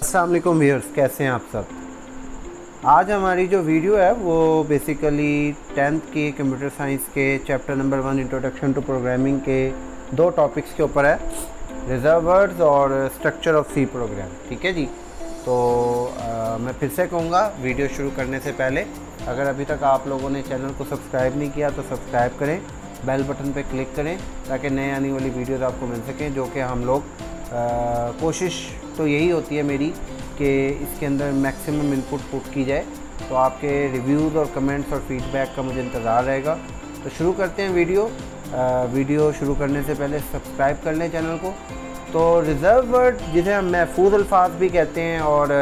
अस्सलाम वालेकुम व्यूअर्स, कैसे हैं आप सब। आज हमारी जो वीडियो है वो बेसिकली 10th की कंप्यूटर साइंस के chapter number 1 introduction to programming के दो टॉपिक्स के ऊपर है, रिजर्व वर्ड्स और स्ट्रक्चर ऑफ सी प्रोग्राम। ठीक है जी। तो मैं फिर से कहूँगा, वीडियो शुरू करने से पहले अगर अभी तक आप लोगों ने चैनल को सब्सक्राइब नहीं किया तो सब्सक्राइब करें, बेल बटन पे क्लिक करें ताकि नए आने वाली वीडियोज़ आपको मिल सकें, जो कि हम लोग कोशिश तो यही होती है मेरी कि इसके अंदर मैक्सिमम इनपुट पुट की जाए। तो आपके रिव्यूज़ और कमेंट्स और फीडबैक का मुझे इंतज़ार रहेगा। तो शुरू करते हैं वीडियो शुरू करने से पहले सब्सक्राइब कर लें चैनल को। तो रिज़र्व वर्ड, जिसे हम महफूज अल्फाज भी कहते हैं और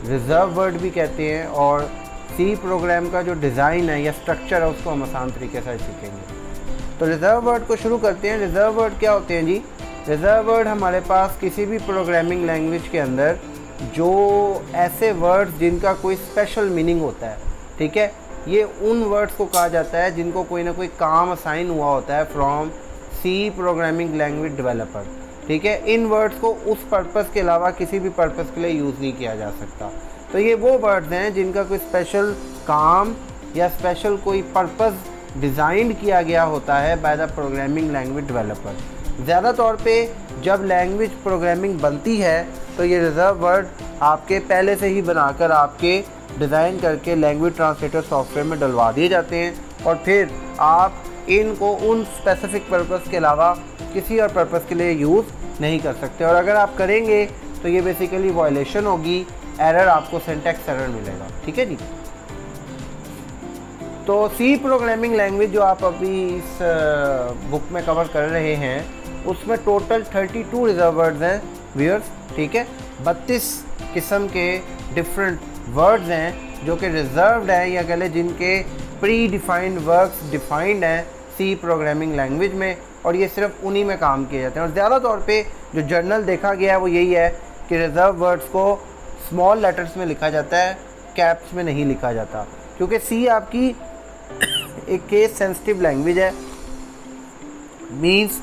रिज़र्व वर्ड भी कहते हैं, और सी प्रोग्राम का जो डिज़ाइन है या स्ट्रक्चर है उसको हम आसान तरीके से सीखेंगे। तो रिज़र्व वर्ड को शुरू करते हैं। रिज़र्व वर्ड क्या होते हैं जी? रिज़र्व वर्ड हमारे पास किसी भी प्रोग्रामिंग लैंग्वेज के अंदर जो ऐसे वर्ड्स जिनका कोई स्पेशल मीनिंग होता है, ठीक है, ये उन वर्ड्स को कहा जाता है जिनको कोई ना कोई काम असाइन हुआ होता है from C programming language developer. ठीक है, इन वर्ड्स को उस पर्पस के अलावा किसी भी पर्पस के लिए यूज़ नहीं किया जा सकता। तो ये वो वर्ड्स हैं जिनका कोई स्पेशल काम या स्पेशल कोई पर्पस डिज़ाइन किया गया होता है by the programming language developer. ज़्यादा तौर पे जब लैंग्वेज प्रोग्रामिंग बनती है तो ये रिज़र्व वर्ड आपके पहले से ही बनाकर आपके डिज़ाइन करके लैंग्वेज ट्रांसलेटर सॉफ्टवेयर में डलवा दिए जाते हैं, और फिर आप इनको उन स्पेसिफिक पर्पस के अलावा किसी और पर्पस के लिए यूज़ नहीं कर सकते। और अगर आप करेंगे तो ये बेसिकली वायलेशन होगी, एरर, आपको सिंटैक्स एरर मिलेगा। ठीक है जी। तो सी प्रोग्रामिंग लैंग्वेज जो आप अभी इस बुक में कवर कर रहे हैं उसमें टोटल 32 रिजर्व वर्ड्स हैं व्यूअर्स। ठीक है, 32 किस्म के डिफरेंट वर्ड्स हैं जो कि रिजर्व्ड हैं, या कह लें जिनके प्री डिफाइंड वर्ड्स डिफाइंड हैं सी प्रोग्रामिंग लैंग्वेज में, और ये सिर्फ उन्हीं में काम किए जाते हैं। और ज़्यादा तौर पे जो जर्नल देखा गया है वो यही है कि रिजर्व वर्ड्स को स्मॉल लेटर्स में लिखा जाता है, कैप्स में नहीं लिखा जाता, क्योंकि सी आपकी एक केस सेंसिटिव लैंग्वेज है। मीन्स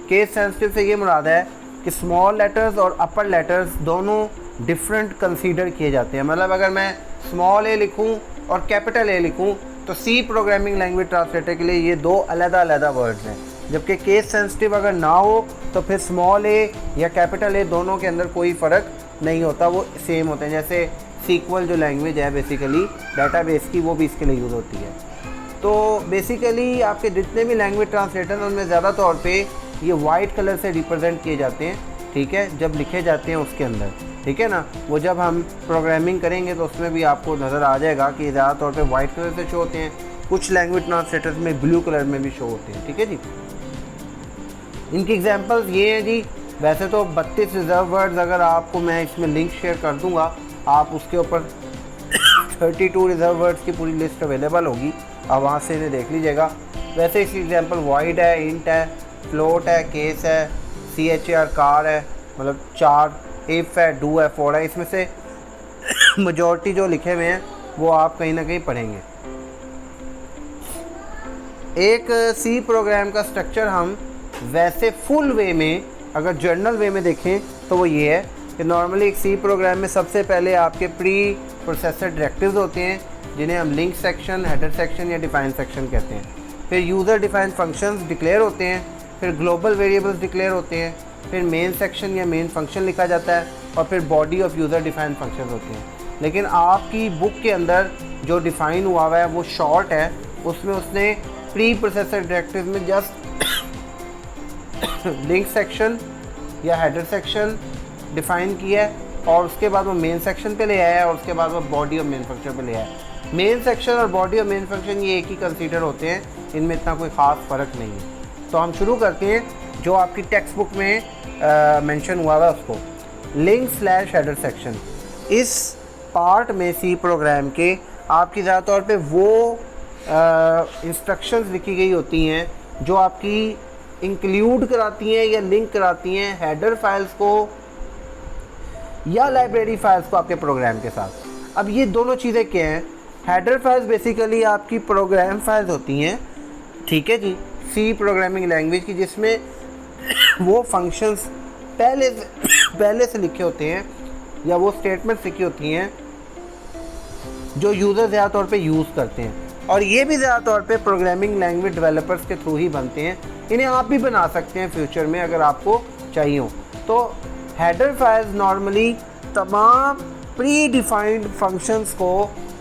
केस सेंसिटिव से ये मुराद है कि स्मॉल लेटर्स और अपर लेटर्स दोनों डिफरेंट कंसीडर किए जाते हैं। मतलब अगर मैं स्मॉल ए लिखूं और कैपिटल ए लिखूं तो सी प्रोग्रामिंग लैंग्वेज ट्रांसलेटर के लिए ये दो अलग-अलग वर्ड्स हैं, जबकि केस सेंसिटिव अगर ना हो तो फिर स्मॉल ए या कैपिटल ए दोनों के अंदर कोई फ़र्क नहीं होता, वो सेम होते हैं। जैसे सीक्वल जो लैंग्वेज है बेसिकली डाटाबेस की, वो भी इसके लिए यूज़ होती है। तो बेसिकली आपके जितने भी लैंग्वेज ट्रांसलेटर हैं उनमें ज़्यादा तौर पे ये वाइट कलर से रिप्रेजेंट किए जाते हैं। ठीक है, जब लिखे जाते हैं उसके अंदर, ठीक है ना, वो जब हम प्रोग्रामिंग करेंगे तो उसमें भी आपको नज़र आ जाएगा कि ज़्यादा तौर पे वाइट कलर से शो होते हैं। कुछ लैंग्वेज ट्रांसलेटर्स में ब्लू कलर में भी शो होते हैं। ठीक है जी। इनकी एग्जांपल्स ये हैं जी। वैसे तो 32 रिजर्व वर्ड्स, अगर आपको मैं इसमें लिंक शेयर कर दूँगा, आप उसके ऊपर 32 रिजर्व वर्ड्स की पूरी लिस्ट अवेलेबल होगी, आप वहाँ से इन्हें देख लीजिएगा। वैसे इसकी एग्जांपल वाइड है, इंट है, फ्लोट है, केस है, CHAR कार है, मतलब 4, इफ़ है, डू है, फॉर है। इसमें से मेजॉरिटी जो लिखे हुए हैं वो आप कहीं ना कहीं पढ़ेंगे। एक सी प्रोग्राम का स्ट्रक्चर हम वैसे फुल वे में, अगर जर्नल वे में देखें तो वो ये है कि नॉर्मली एक सी प्रोग्राम में सबसे पहले आपके प्री प्रोसेसर डायरेक्टिव्स होते हैं, जिन्हें हम लिंक सेक्शन, हेडर सेक्शन या डिफाइन सेक्शन कहते हैं। फिर यूज़र डिफाइन फंक्शंस डिक्लेयर होते हैं, फिर ग्लोबल वेरिएबल्स डिक्लेयर होते हैं, फिर मेन सेक्शन या मेन फंक्शन लिखा जाता है, और फिर body of user define functions होते हैं। लेकिन आपकी बुक के अंदर जो डिफ़ाइन हुआ हुआ है वो शॉर्ट है, उसमें उसने प्री प्रोसेसर डायरेक्टिव में जस्ट लिंक सेक्शन या हेडर सेक्शन डिफ़ाइन किया है, और उसके बाद वो मेन सेक्शन पे ले आया है, और उसके बाद वो बॉडी ऑफ मेन फंक्शन पे ले आया है। मेन सेक्शन और बॉडी ऑफ मेन फंक्शन ये एक ही कंसीडर होते हैं, इनमें इतना कोई ख़ास फ़र्क नहीं है। तो हम शुरू करते हैं जो आपकी टेक्स्ट बुक में मेंशन हुआ है उसको, लिंक/हेडर सेक्शन। इस पार्ट में सी प्रोग्राम के आपकी ज़्यादा तौर पे वो इंस्ट्रक्शंस लिखी गई होती हैं जो आपकी इंक्लूड कराती हैं या लिंक कराती हैं हेडर फाइल्स को या लाइब्रेरी फाइल्स को आपके प्रोग्राम के साथ। अब ये दोनों चीज़ें क्या हैं? हेडर फाइल्स बेसिकली आपकी प्रोग्राम फाइल्स होती हैं, ठीक है जी, सी प्रोग्रामिंग लैंग्वेज की, जिसमें वो फंक्शंस पहले से पहले से लिखे होते हैं या वो स्टेटमेंट्स लिखी होती हैं जो यूज़र ज़्यादा तौर पे यूज़ करते हैं, और ये भी ज़्यादा तौर पे प्रोग्रामिंग लैंग्वेज डेवलपर्स के थ्रू ही बनते हैं। इन्हें आप भी बना सकते हैं फ्यूचर में अगर आपको चाहिए हो। तो हेडर फाइल्स नॉर्मली तमाम प्री डिफाइंड फंक्शंस को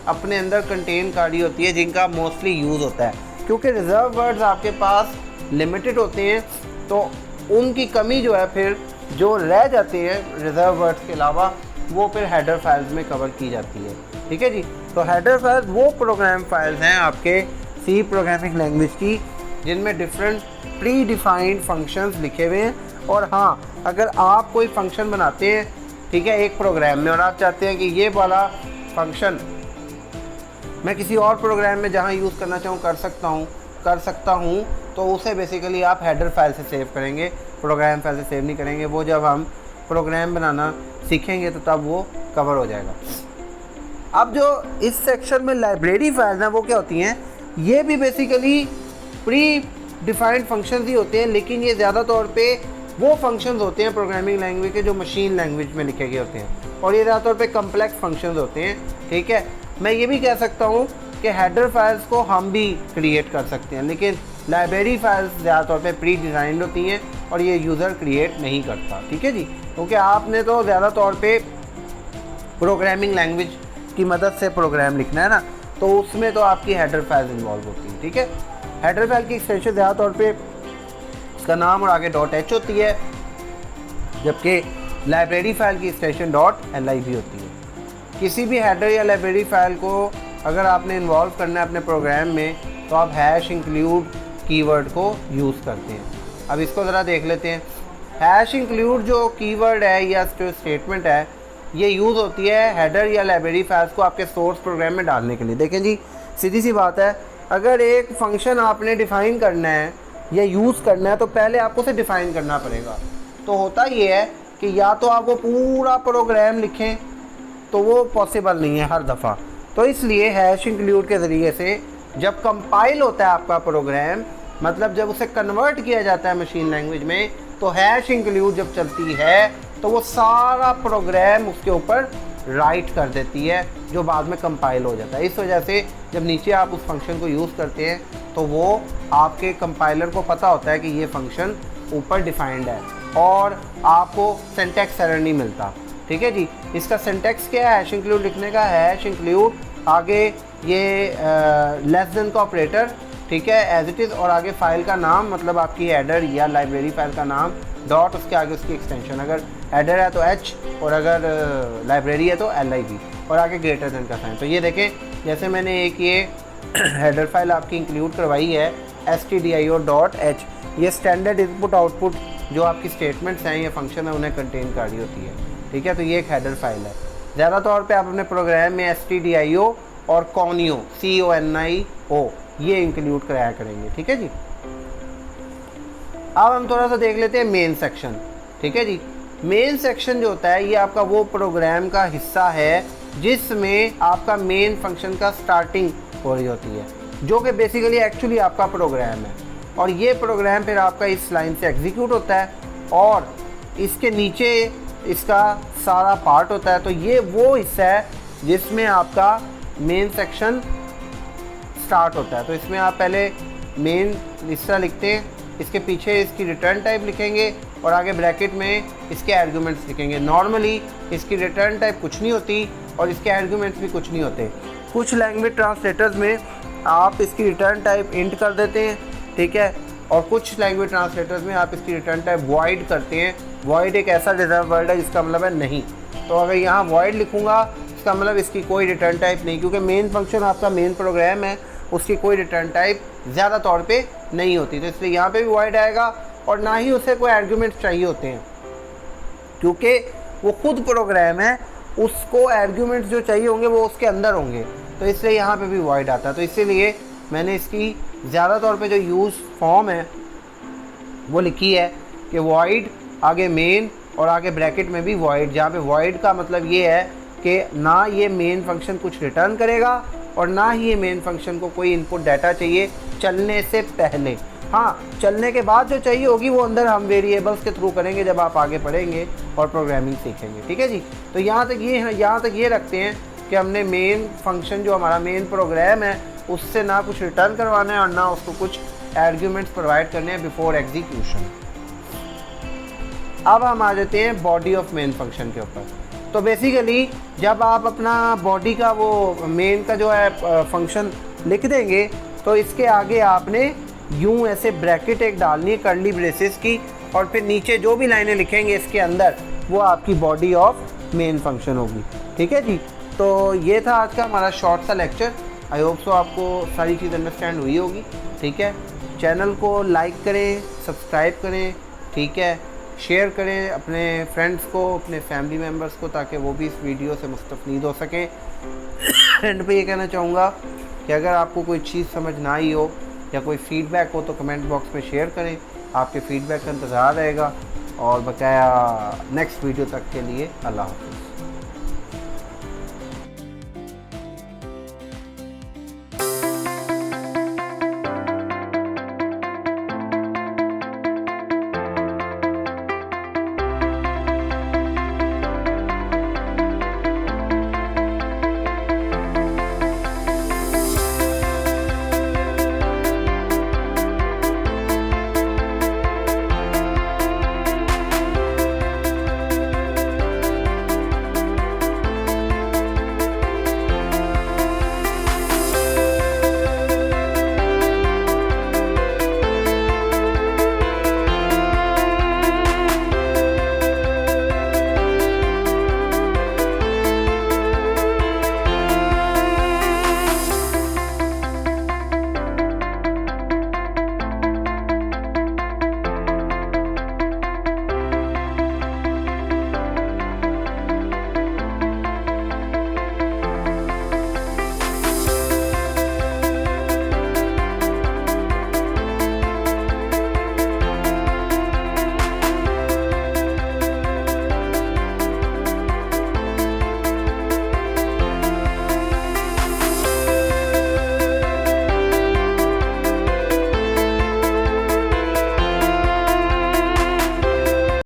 अपने अंदर कंटेन कर रही होती है जिनका मोस्टली यूज़ होता है, क्योंकि रिजर्व वर्ड्स आपके पास लिमिटेड होते हैं, तो उनकी कमी जो है फिर जो रह जाती है रिजर्व वर्ड्स के अलावा वो फिर हेडर फाइल्स में कवर की जाती है। ठीक है जी। तो हेडर फाइल्स वो प्रोग्राम फाइल्स हैं आपके सी प्रोग्रामिंग लैंग्वेज की जिनमें डिफरेंट प्री डिफाइंड फंक्शंस लिखे हुए हैं। और हाँ, अगर आप कोई फंक्शन बनाते हैं, ठीक है, एक प्रोग्राम में, और आप चाहते हैं कि ये वाला फंक्शन मैं किसी और प्रोग्राम में जहाँ यूज़ करना चाहूँ कर सकता हूँ, तो उसे बेसिकली आप हेडर फाइल से सेव करेंगे, प्रोग्राम फाइल से सेव नहीं करेंगे। वो जब हम प्रोग्राम बनाना सीखेंगे तो तब वो कवर हो जाएगा। अब जो इस सेक्शन में लाइब्रेरी फाइल्स हैं वो क्या होती हैं, ये भी बेसिकली प्री डिफाइंड फंक्शंस ही होते हैं, लेकिन ये ज़्यादा तौर पे वो फंक्शंस होते हैं प्रोग्रामिंग लैंग्वेज के जो मशीन लैंग्वेज में लिखे गए होते हैं, और ये ज़्यादा तौर पे कम्प्लेक्स फंक्शंस होते हैं। ठीक है, मैं ये भी कह सकता हूँ कि हेडर फाइल्स को हम भी क्रिएट कर सकते हैं, लेकिन लाइब्रेरी फाइल्स ज़्यादा तौर पे प्री डिज़ाइंड होती हैं और ये यूज़र क्रिएट नहीं करता। ठीक है जी, क्योंकि आपने तो ज़्यादा तौर पे प्रोग्रामिंग लैंग्वेज की मदद से प्रोग्राम लिखना है ना, तो उसमें तो आपकी हेडर फाइल्स इन्वॉल्व होती हैं। ठीक है, हेडर फाइल की एक्सटेंशन ज़्यादा तौर पे इसका नाम और आगे .h होती है, जबकि लाइब्रेरी फाइल की एक्सटेंशन .li होती है। किसी भी हेडर या लाइब्रेरी फाइल को अगर आपने इन्वॉल्व करना है अपने प्रोग्राम में, तो आप हैश इंक्लूड कीवर्ड को यूज़ करते हैं। अब इसको ज़रा देख लेते हैं। हैश इंक्लूड जो कीवर्ड है या जो स्टेटमेंट है, ये यूज़ होती है हेडर या लाइब्रेरी फाइल्स को आपके सोर्स प्रोग्राम में डालने के लिए। देखें जी, सीधी सी बात है, अगर एक फंक्शन आपने डिफ़ाइन करना है या यूज़ करना है तो पहले आपको उसे डिफ़ाइन करना पड़ेगा। तो होता ये है कि या तो आपको पूरा प्रोग्राम लिखें, तो वो पॉसिबल नहीं है हर दफ़ा। तो इसलिए हैश इंक्लूड के ज़रिए से जब कंपाइल होता है आपका प्रोग्राम, मतलब जब उसे कन्वर्ट किया जाता है मशीन लैंग्वेज में, तो हैश इंक्लूड जब चलती है तो वो सारा प्रोग्राम उसके ऊपर राइट कर देती है, जो बाद में कंपाइल हो जाता है। इस वजह से जब नीचे आप उस फंक्शन को यूज़ करते हैं तो वो आपके कंपाइलर को पता होता है कि ये फंक्शन ऊपर डिफाइंड है और आपको सिंटैक्स एरर नहीं मिलता। ठीक है जी, इसका सिंटैक्स क्या है हैश इंक्लूड लिखने का? हैश इंक्लूड आगे ये लेस देन का ऑपरेटर, ठीक है, एज इट इज़, और आगे फाइल का नाम, मतलब आपकी हेडर या लाइब्रेरी फाइल का नाम, डॉट, उसके आगे उसकी एक्सटेंशन, अगर हेडर है तो h और अगर लाइब्रेरी है तो LIB, और आगे ग्रेटर देन का साइन। तो ये देखें, जैसे मैंने एक ये हेडर फाइल आपकी इंक्लूड करवाई है stdio.h, ये स्टैंडर्ड इनपुट आउटपुट जो आपकी स्टेटमेंट्स हैं या फंक्शन है उन्हें कंटेन कर रही होती है। ठीक है, तो ये एक हेडर फाइल है। ज़्यादा तौर पे आप अपने प्रोग्राम में stdio और conio CONIO ये इंक्लूड कराया करेंगे। ठीक है जी। अब हम थोड़ा सा देख लेते हैं मेन सेक्शन। ठीक है जी, मेन सेक्शन जो होता है ये आपका वो प्रोग्राम का हिस्सा है जिसमें आपका मेन फंक्शन का स्टार्टिंग हो रही होती है, जो कि बेसिकली एक्चुअली आपका प्रोग्राम है, और ये प्रोग्राम फिर आपका इस लाइन से एग्जीक्यूट होता है और इसके नीचे इसका सारा पार्ट होता है। तो ये वो हिस्सा है जिसमें आपका मेन सेक्शन स्टार्ट होता है। तो इसमें आप पहले मेन हिस्सा लिखते हैं, इसके पीछे इसकी रिटर्न टाइप लिखेंगे और आगे ब्रैकेट में इसके आर्गुमेंट्स लिखेंगे। नॉर्मली इसकी रिटर्न टाइप कुछ नहीं होती और इसके आर्गुमेंट्स भी कुछ नहीं होते। कुछ लैंग्वेज ट्रांसलेटर्स में आप इसकी रिटर्न टाइप इंट कर देते हैं, ठीक है, और कुछ लैंग्वेज ट्रांसलेटर्स में आप इसकी रिटर्न टाइप वॉइड करते हैं। वॉइड एक ऐसा रिजर्व वर्ड है जिसका मतलब है नहीं। तो अगर यहाँ वॉइड लिखूँगा इसका मतलब इसकी कोई रिटर्न टाइप नहीं, क्योंकि मेन फंक्शन आपका मेन प्रोग्राम है, उसकी कोई रिटर्न टाइप ज़्यादा तौर पे नहीं होती। तो इसलिए यहाँ पे भी वॉइड आएगा और ना ही उसे कोई आर्गुमेंट्स चाहिए होते हैं, क्योंकि वो खुद प्रोग्राम है, उसको आर्गुमेंट्स जो चाहिए होंगे वो उसके अंदर होंगे। तो इसलिए यहाँ पे भी वॉइड आता है। तो इसीलिए मैंने इसकी ज़्यादा तौर पे जो यूज़ फॉर्म है वो लिखी है कि वॉइड, आगे मेन और आगे ब्रैकेट में भी वॉइड, जहाँ पे वॉइड का मतलब ये है कि ना ये मेन फंक्शन कुछ रिटर्न करेगा और ना ही ये मेन फंक्शन को कोई इनपुट डाटा चाहिए चलने से पहले। हाँ, चलने के बाद जो चाहिए होगी वो अंदर हम वेरिएबल्स के थ्रू करेंगे जब आप आगे पढ़ेंगे और प्रोग्रामिंग सीखेंगे। ठीक है जी। तो यहाँ तक ये रखते हैं कि हमने मेन फंक्शन जो हमारा मेन प्रोग्राम है उससे ना कुछ रिटर्न करवाना है और ना उसको कुछ आर्ग्यूमेंट्स प्रोवाइड करने हैं बिफोर एग्जीक्यूशन। अब हम आ जाते हैं बॉडी ऑफ मेन फंक्शन के ऊपर। तो बेसिकली जब आप अपना बॉडी का वो मेन का जो है फंक्शन लिख देंगे तो इसके आगे आपने यूं ऐसे ब्रैकेट एक डालनी है कर्ली ब्रेसेस की, और फिर नीचे जो भी लाइनें लिखेंगे इसके अंदर वो आपकी बॉडी ऑफ मेन फंक्शन होगी। ठीक है जी। तो ये था आज का हमारा शॉर्ट सा लेक्चर। आई होप सो आपको सारी चीज़ अंडरस्टैंड हुई होगी। ठीक है, चैनल को लाइक करें, सब्सक्राइब करें, ठीक है, शेयर करें अपने फ्रेंड्स को, अपने फैमिली मेम्बर्स को, ताकि वो भी इस वीडियो से मुस्तफ़ीद हो सकें। एंड पे ये कहना चाहूँगा कि अगर आपको कोई चीज़ समझ ना आई हो या कोई फ़ीडबैक हो तो कमेंट बॉक्स में शेयर करें। आपके फ़ीडबैक का इंतज़ार रहेगा। और बकाया नेक्स्ट वीडियो तक के लिए अल्लाह हाफ़िज़।